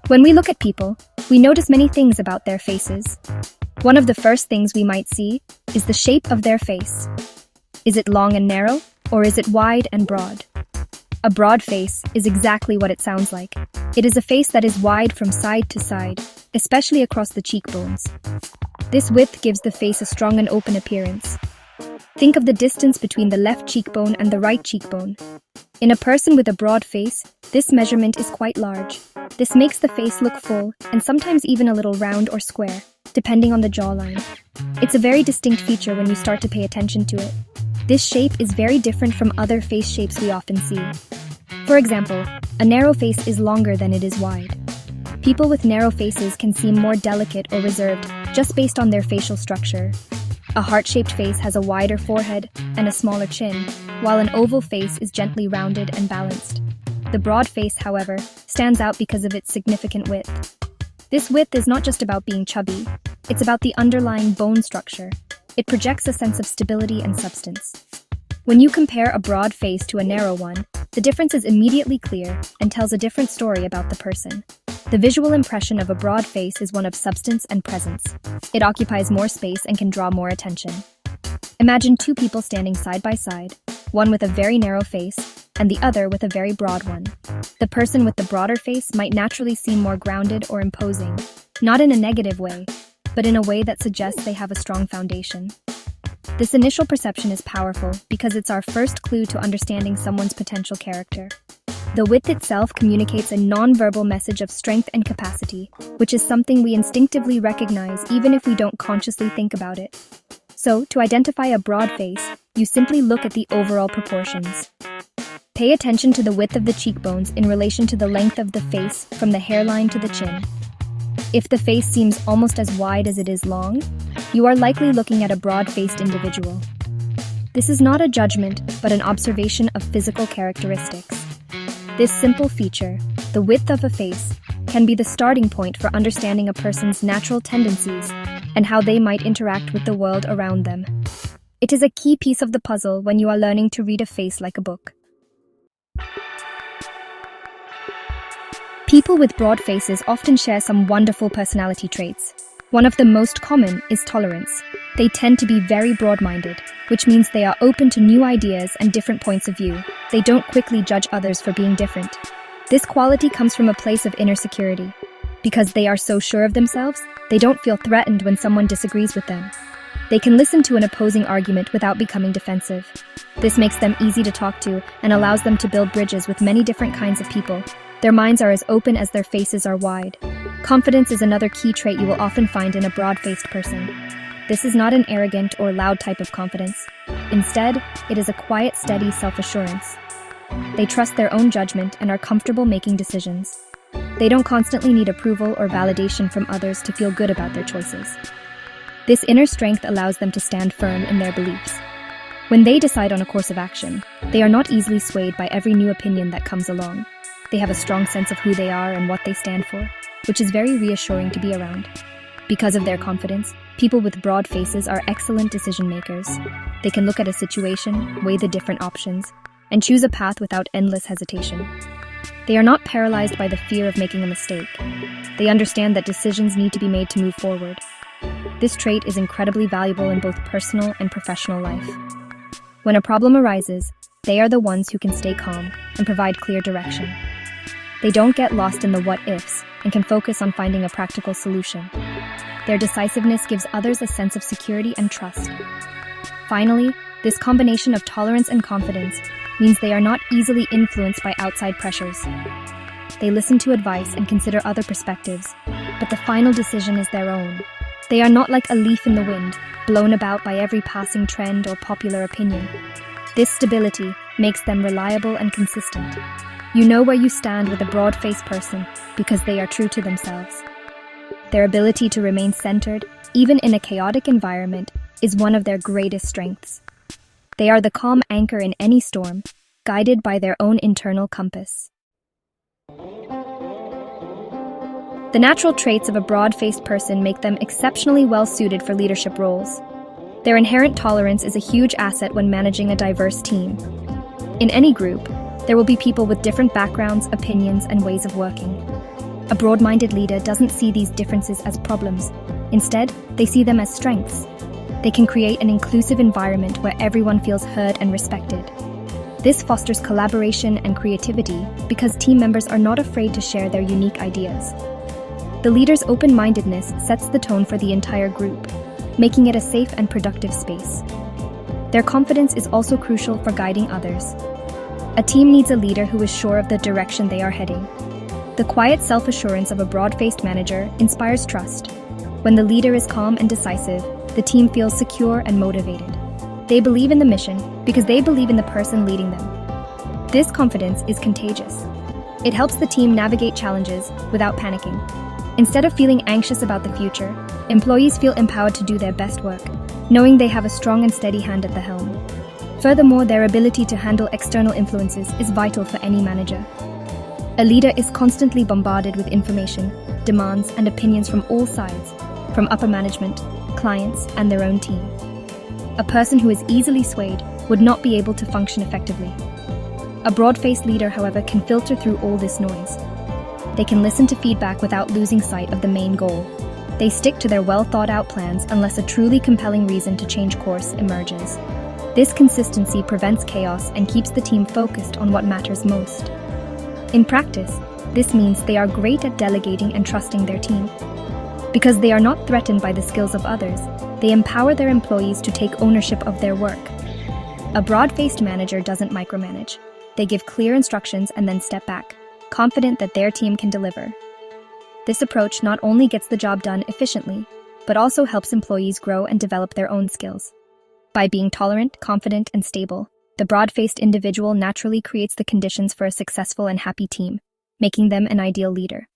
When we look at people, we notice many things about their faces. One of the first things we might see is the shape of their face. Is it long and narrow, or is it wide and broad? A broad face is exactly what it sounds like. It is a face that is wide from side to side, especially across the cheekbones. This width gives the face a strong and open appearance. Think of the distance between the left cheekbone and the right cheekbone. In a person with a broad face, this measurement is quite large. This makes the face look full and sometimes even a little round or square, depending on the jawline. It's a very distinct feature when you start to pay attention to it. This shape is very different from other face shapes we often see. For example, a narrow face is longer than it is wide. People with narrow faces can seem more delicate or reserved just based on their facial structure. A heart-shaped face has a wider forehead and a smaller chin, while an oval face is gently rounded and balanced. The broad face, however, stands out because of its significant width. This width is not just about being chubby, it's about the underlying bone structure. It projects a sense of stability and substance. When you compare a broad face to a narrow one, the difference is immediately clear and tells a different story about the person. The visual impression of a broad face is one of substance and presence. It occupies more space and can draw more attention. Imagine two people standing side by side, one with a very narrow face and the other with a very broad one. The person with the broader face might naturally seem more grounded or imposing, not in a negative way, but in a way that suggests they have a strong foundation. This initial perception is powerful because it's our first clue to understanding someone's potential character. The width itself communicates a non-verbal message of strength and capacity, which is something we instinctively recognize even if we don't consciously think about it. So, to identify a broad face, you simply look at the overall proportions. Pay attention to the width of the cheekbones in relation to the length of the face from the hairline to the chin. If the face seems almost as wide as it is long, you are likely looking at a broad-faced individual. This is not a judgment, but an observation of physical characteristics. This simple feature, the width of a face, can be the starting point for understanding a person's natural tendencies and how they might interact with the world around them. It is a key piece of the puzzle when you are learning to read a face like a book. People with broad faces often share some wonderful personality traits. One of the most common is tolerance. They tend to be very broad-minded, which means they are open to new ideas and different points of view. They don't quickly judge others for being different. This quality comes from a place of inner security. Because they are so sure of themselves, they don't feel threatened when someone disagrees with them. They can listen to an opposing argument without becoming defensive. This makes them easy to talk to and allows them to build bridges with many different kinds of people. Their minds are as open as their faces are wide. Confidence is another key trait you will often find in a broad-faced person. This is not an arrogant or loud type of confidence. Instead, it is a quiet, steady self-assurance. They trust their own judgment and are comfortable making decisions. They don't constantly need approval or validation from others to feel good about their choices. This inner strength allows them to stand firm in their beliefs. When they decide on a course of action, they are not easily swayed by every new opinion that comes along. They have a strong sense of who they are and what they stand for, which is very reassuring to be around. Because of their confidence, people with broad faces are excellent decision makers. They can look at a situation, weigh the different options, and choose a path without endless hesitation. They are not paralyzed by the fear of making a mistake. They understand that decisions need to be made to move forward. This trait is incredibly valuable in both personal and professional life. When a problem arises, they are the ones who can stay calm and provide clear direction. They don't get lost in the what-ifs and can focus on finding a practical solution. Their decisiveness gives others a sense of security and trust. Finally, this combination of tolerance and confidence means they are not easily influenced by outside pressures. They listen to advice and consider other perspectives, but the final decision is their own. They are not like a leaf in the wind, blown about by every passing trend or popular opinion. This stability makes them reliable and consistent. You know where you stand with a broad-faced person because they are true to themselves. Their ability to remain centered, even in a chaotic environment, is one of their greatest strengths. They are the calm anchor in any storm, guided by their own internal compass. The natural traits of a broad-faced person make them exceptionally well-suited for leadership roles. Their inherent tolerance is a huge asset when managing a diverse team. In any group, there will be people with different backgrounds, opinions, and ways of working. A broad-minded leader doesn't see these differences as problems. Instead, they see them as strengths. They can create an inclusive environment where everyone feels heard and respected. This fosters collaboration and creativity because team members are not afraid to share their unique ideas. The leader's open-mindedness sets the tone for the entire group, making it a safe and productive space. Their confidence is also crucial for guiding others. A team needs a leader who is sure of the direction they are heading. The quiet self-assurance of a broad-faced manager inspires trust. When the leader is calm and decisive, the team feels secure and motivated. They believe in the mission because they believe in the person leading them. This confidence is contagious. It helps the team navigate challenges without panicking. Instead of feeling anxious about the future, employees feel empowered to do their best work, knowing they have a strong and steady hand at the helm. Furthermore, their ability to handle external influences is vital for any manager. A leader is constantly bombarded with information, demands, and opinions from all sides, from upper management, clients, and their own team. A person who is easily swayed would not be able to function effectively. A broad-faced leader, however, can filter through all this noise. They can listen to feedback without losing sight of the main goal. They stick to their well-thought-out plans unless a truly compelling reason to change course emerges. This consistency prevents chaos and keeps the team focused on what matters most. In practice, this means they are great at delegating and trusting their team. Because they are not threatened by the skills of others, they empower their employees to take ownership of their work. A broad-faced manager doesn't micromanage. They give clear instructions and then step back, confident that their team can deliver. This approach not only gets the job done efficiently, but also helps employees grow and develop their own skills. By being tolerant, confident, and stable, the broad-faced individual naturally creates the conditions for a successful and happy team, making them an ideal leader.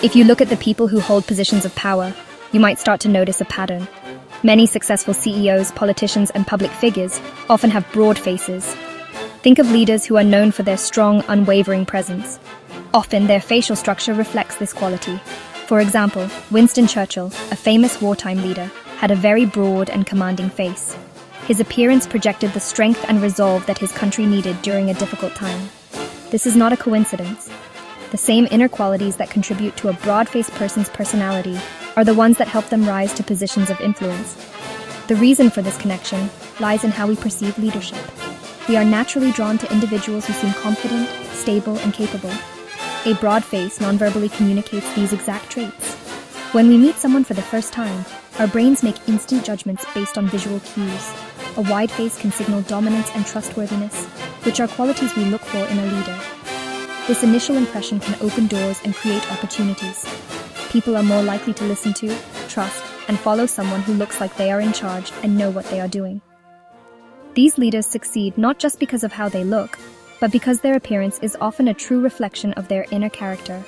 If you look at the people who hold positions of power, you might start to notice a pattern. Many successful CEOs, politicians, and public figures often have broad faces. Think of leaders who are known for their strong, unwavering presence. Often, their facial structure reflects this quality. For example, Winston Churchill, a famous wartime leader, had a very broad and commanding face. His appearance projected the strength and resolve that his country needed during a difficult time. This is not a coincidence. The same inner qualities that contribute to a broad-faced person's personality are the ones that help them rise to positions of influence. The reason for this connection lies in how we perceive leadership. We are naturally drawn to individuals who seem confident, stable, and capable. A broad face nonverbally communicates these exact traits. When we meet someone for the first time, our brains make instant judgments based on visual cues. A wide face can signal dominance and trustworthiness, which are qualities we look for in a leader. This initial impression can open doors and create opportunities. People are more likely to listen to, trust, and follow someone who looks like they are in charge and know what they are doing. These leaders succeed not just because of how they look, but because their appearance is often a true reflection of their inner character.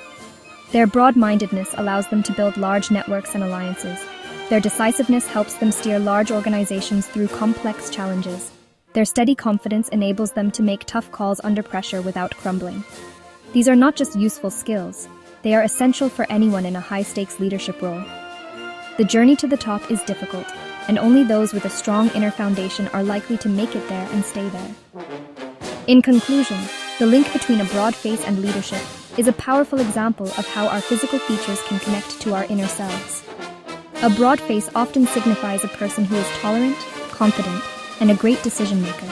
Their broad-mindedness allows them to build large networks and alliances. Their decisiveness helps them steer large organizations through complex challenges. Their steady confidence enables them to make tough calls under pressure without crumbling. These are not just useful skills, they are essential for anyone in a high-stakes leadership role. The journey to the top is difficult, and only those with a strong inner foundation are likely to make it there and stay there. In conclusion, the link between a broad face and leadership is a powerful example of how our physical features can connect to our inner selves. A broad face often signifies a person who is tolerant, confident, and a great decision-maker.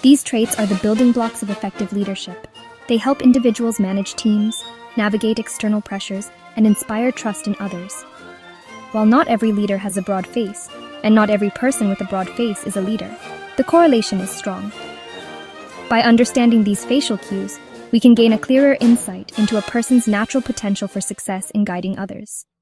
These traits are the building blocks of effective leadership. They help individuals manage teams, navigate external pressures, and inspire trust in others. While not every leader has a broad face, and not every person with a broad face is a leader, the correlation is strong. By understanding these facial cues, we can gain a clearer insight into a person's natural potential for success in guiding others.